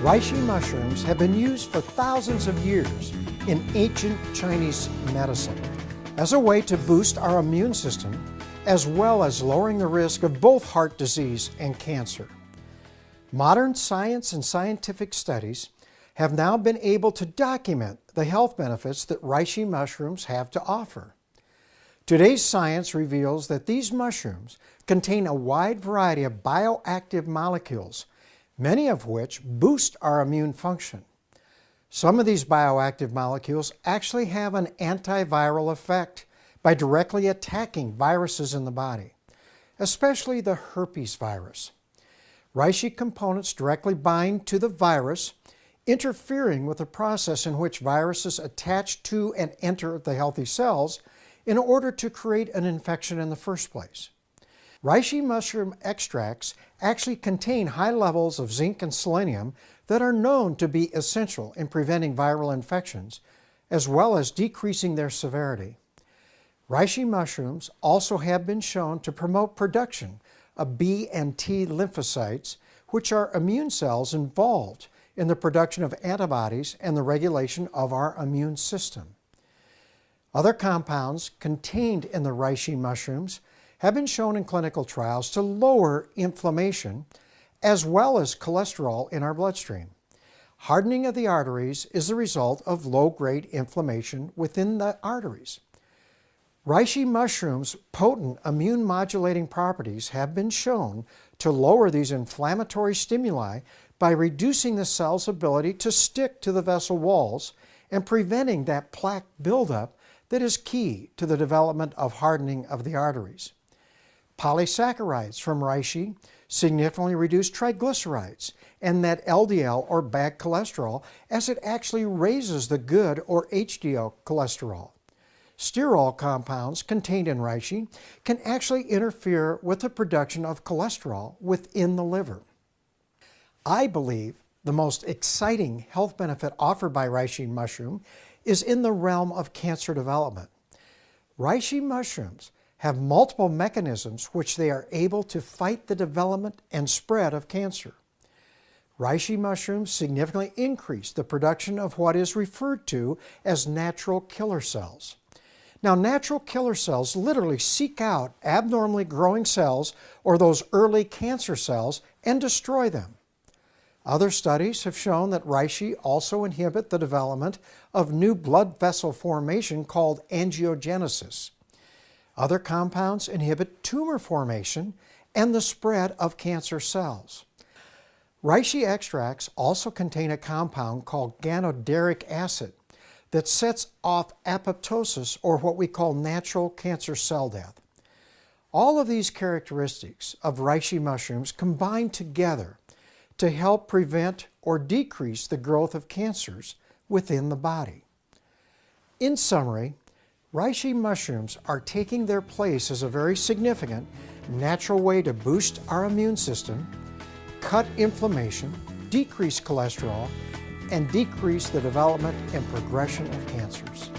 Reishi mushrooms have been used for thousands of years in ancient Chinese medicine as a way to boost our immune system, as well as lowering the risk of both heart disease and cancer. Modern science and scientific studies have now been able to document the health benefits that reishi mushrooms have to offer. Today's science reveals that these mushrooms contain a wide variety of bioactive molecules, many of which boost our immune function. Some of these bioactive molecules actually have an antiviral effect by directly attacking viruses in the body, especially the herpes virus. Reishi components directly bind to the virus, interfering with the process in which viruses attach to and enter the healthy cells in order to create an infection in the first place. Reishi mushroom extracts actually contain high levels of zinc and selenium that are known to be essential in preventing viral infections, as well as decreasing their severity. Reishi mushrooms also have been shown to promote production of B and T lymphocytes, which are immune cells involved in the production of antibodies and the regulation of our immune system. Other compounds contained in the reishi mushrooms have been shown in clinical trials to lower inflammation as well as cholesterol in our bloodstream. Hardening of the arteries is the result of low-grade inflammation within the arteries. Reishi mushrooms' potent immune-modulating properties have been shown to lower these inflammatory stimuli by reducing the cell's ability to stick to the vessel walls and preventing that plaque buildup that is key to the development of hardening of the arteries. Polysaccharides from reishi significantly reduce triglycerides and that LDL or bad cholesterol, as it actually raises the good or HDL cholesterol. Sterol compounds contained in reishi can actually interfere with the production of cholesterol within the liver. I believe the most exciting health benefit offered by reishi mushroom is in the realm of cancer development. Reishi mushrooms have multiple mechanisms which they are able to fight the development and spread of cancer. Reishi mushrooms significantly increase the production of what is referred to as natural killer cells. Now, natural killer cells literally seek out abnormally growing cells or those early cancer cells and destroy them. Other studies have shown that reishi also inhibit the development of new blood vessel formation called angiogenesis. Other compounds inhibit tumor formation and the spread of cancer cells. Reishi extracts also contain a compound called ganoderic acid that sets off apoptosis, or what we call natural cancer cell death. All of these characteristics of reishi mushrooms combine together to help prevent or decrease the growth of cancers within the body. In summary, reishi mushrooms are taking their place as a very significant natural way to boost our immune system, cut inflammation, decrease cholesterol, and decrease the development and progression of cancers.